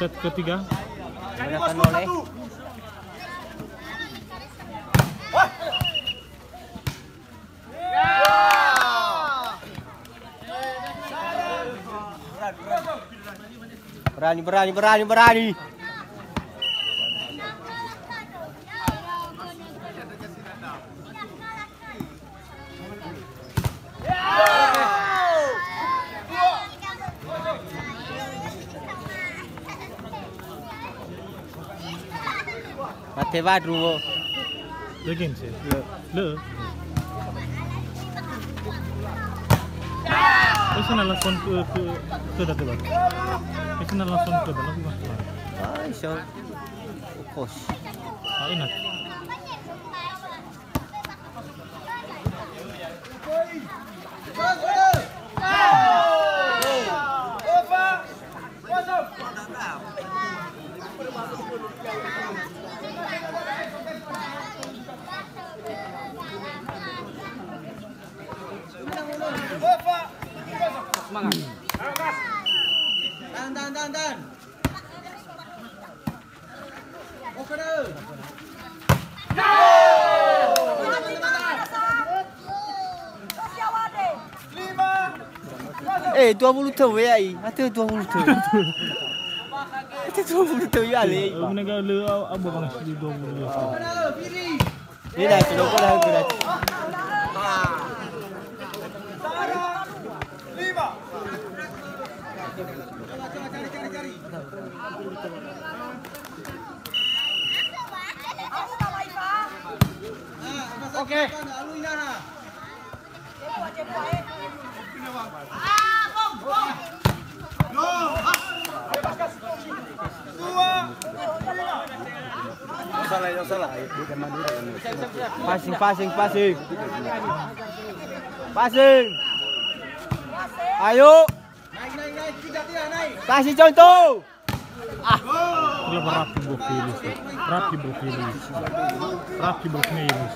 set ketiga. Gunakan oleh berani. Mate baru. Lagi sih. Le. Itu langsung ke dalam. Itu langsung ke dalam mas. Ay, so. Kos. Enak. Semangat. Tahan. Oke deh. Eh, 20 tahun ya ai. Ada 20 tahun. Ada 20 tahun ya le. Menaga le abu bang sih 20. Ni dah sudah kau dah gerak. Oke. Salah. Passing. Ayo. Naik, tidak. Kasih contoh. Rapi Bokilis.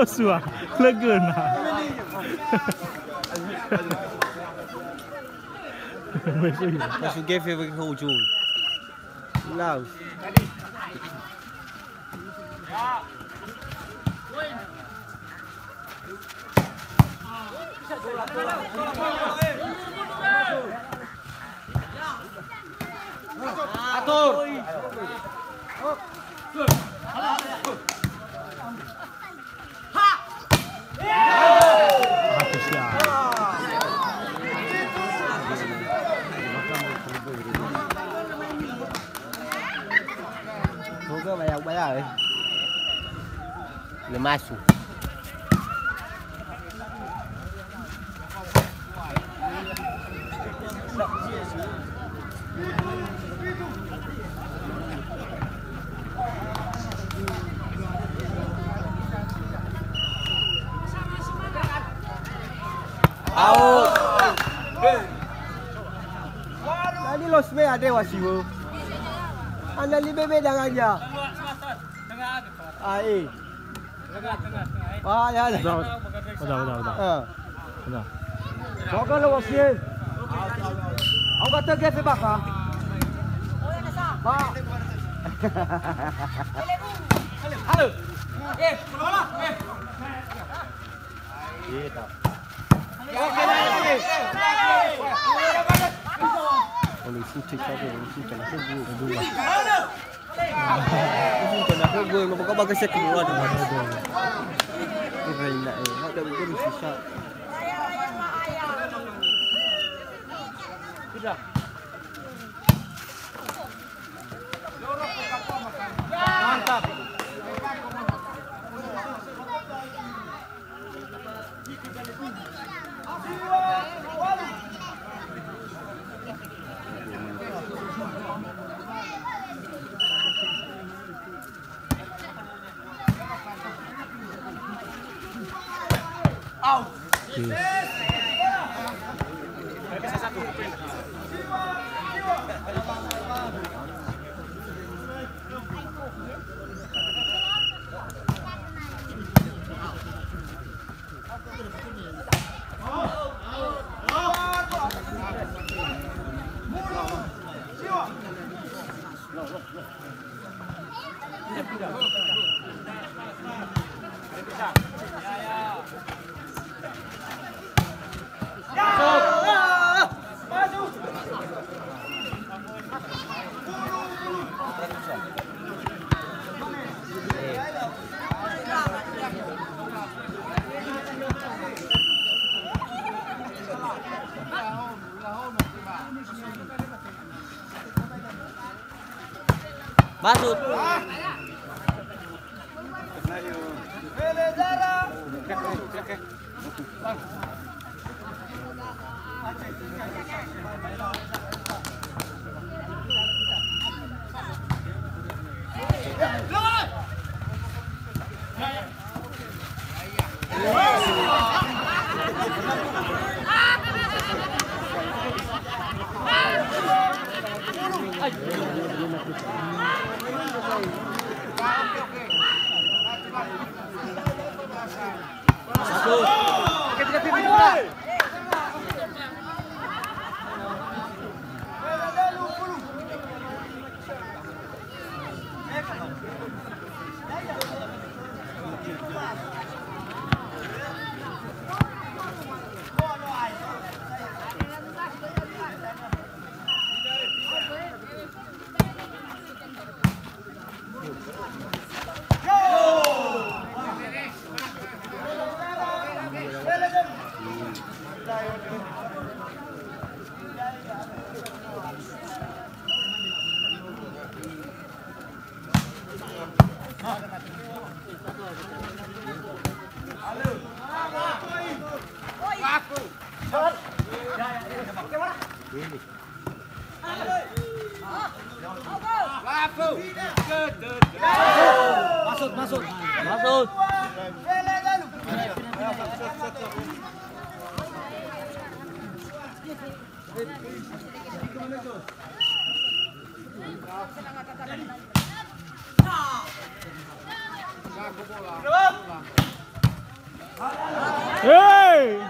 Joshua, lega nak. Masuk game bagi hujung. Now. Atur. Bayar. Dia masuk. Out. Tadi los me ada wasiwo. Anda li bebe dengan aja. Ah, eh. Tengah. Ah, ya. Udah. Joga lo wasie. Aku kata ke sebab ah. Pak. Halo. Bola. Gitu. Polisi cek apa? Polisi kena gue. Kena gue, mau kau bagus sekali. Enak ada begini susah. Sudah. Mantap. Masuk. Masuk. Hey!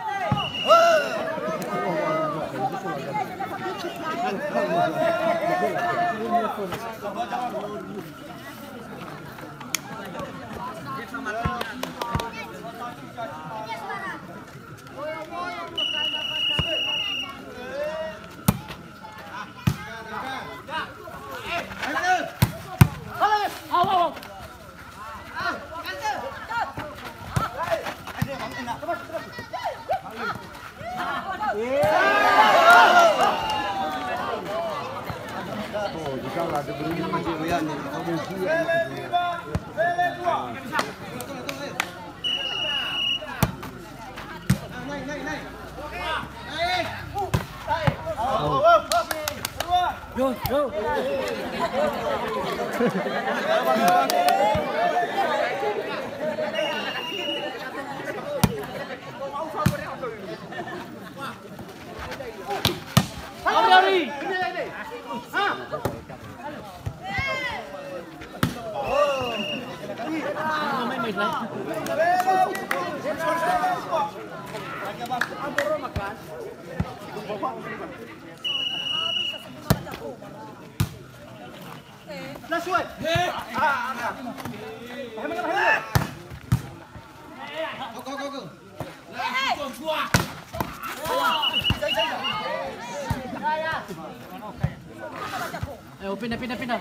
Ayo pindah. Pindah.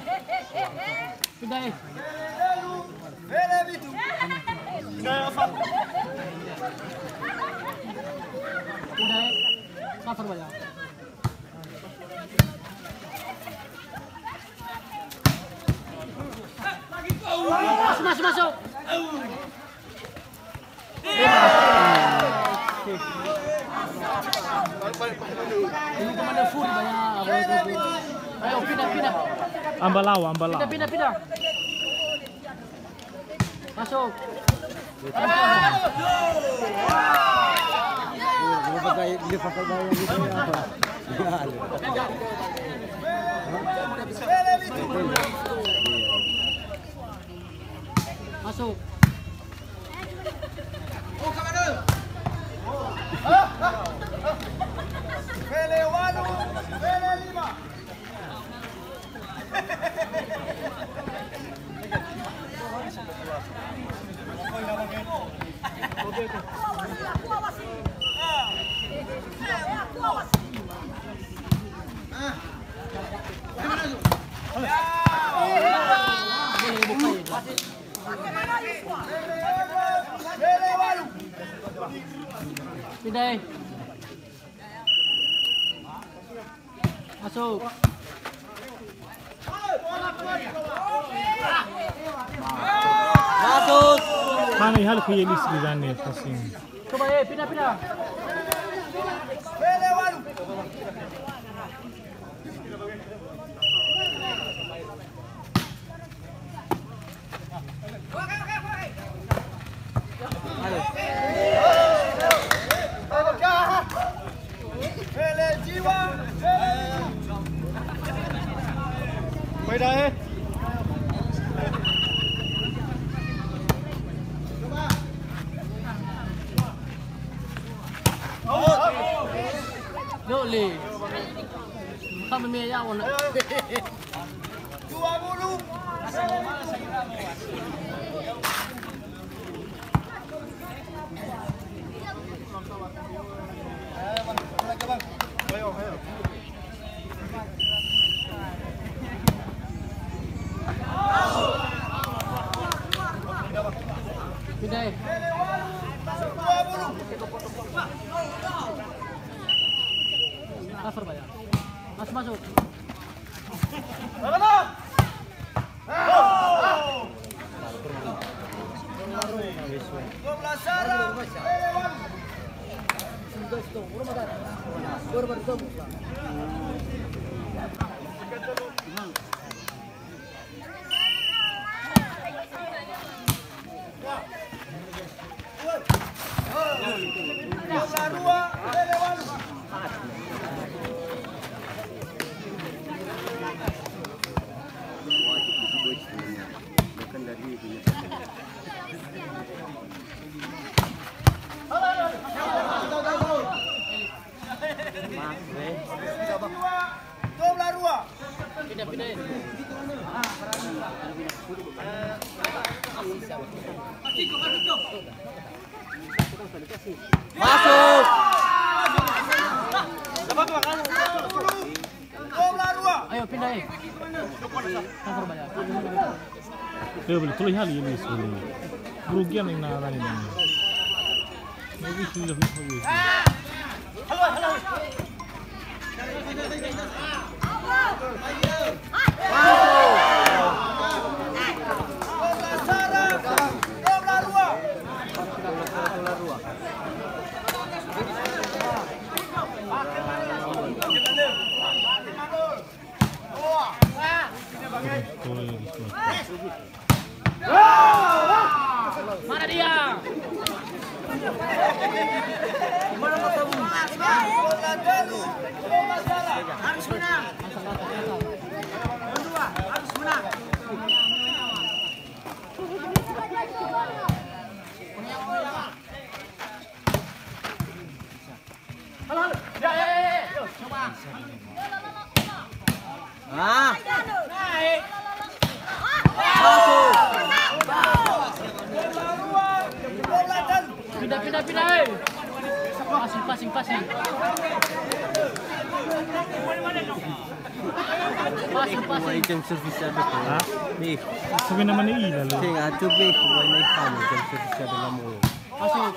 Cover banyak. Masuk. Ini komandan full banyak. Ayo pindah. Ambalau. Pindah. Masuk. Masuk. Pindah. Masuk. Mana hal ke yelis bizane passing. Coba pindah. Boleh. Kami meja warna. 20. Pindah. Cover banyak. Masuk. Masuk. Ayo pindah. Cover banyak. Boleh tuloy hal yelis boleh. Kerugian yang nara ini. Ini sudah habis. Mana dia? Harus menang. Harus menang. Halo. Ya. Coba. Ah. Naik. Masuk. Pindah. Passing. Kuai jam servis ada tu. Ha? Ni, Sabi naman ni Ila lo. tengah tu be kuai naik kamu jam servis ada lama. Masuk.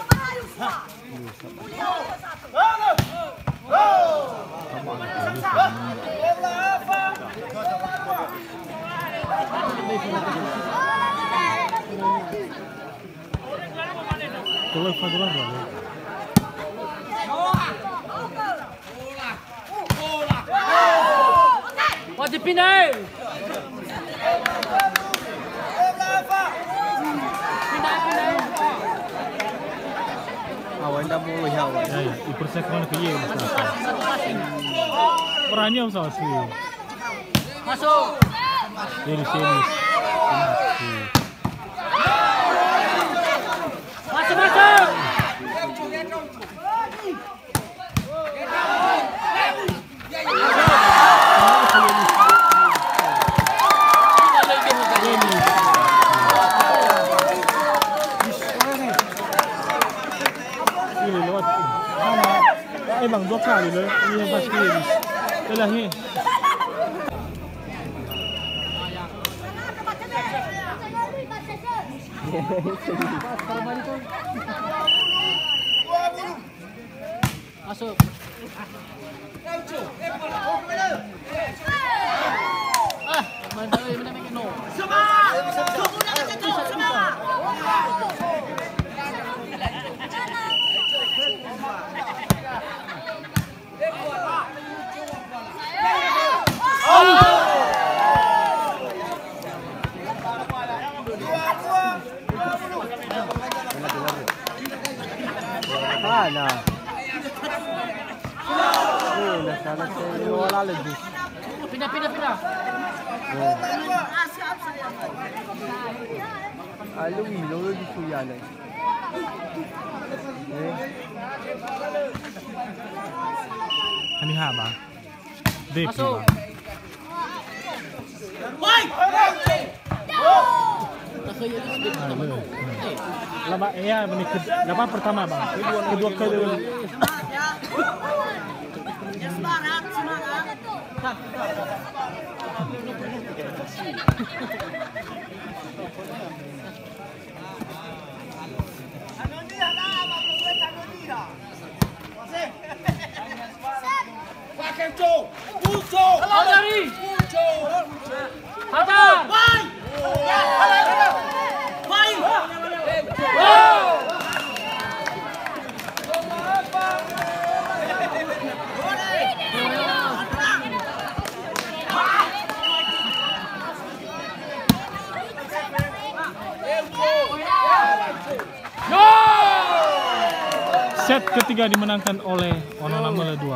Kalau Fadlan lah. Wajib pindah. Awan dah boleh awan. Ya ya, dipersiapkan ke ye masa. Perannya usah asli. Masuk. Dari sini. Masuk masuk. Ini lewat. Bang, 2 kali loh. Ini yang pasti ini. Itulah ni. Masuk. Mana main no. Mana? Dah salah saya wala lagi. Pindah. Alu ilo di suya lagi. Ani ha bang. Dep. Masuk. Lama ya menit lama pertama bang. Kedua kali. Dari. Hajar. Set ketiga dimenangkan oleh Onana Mele 2.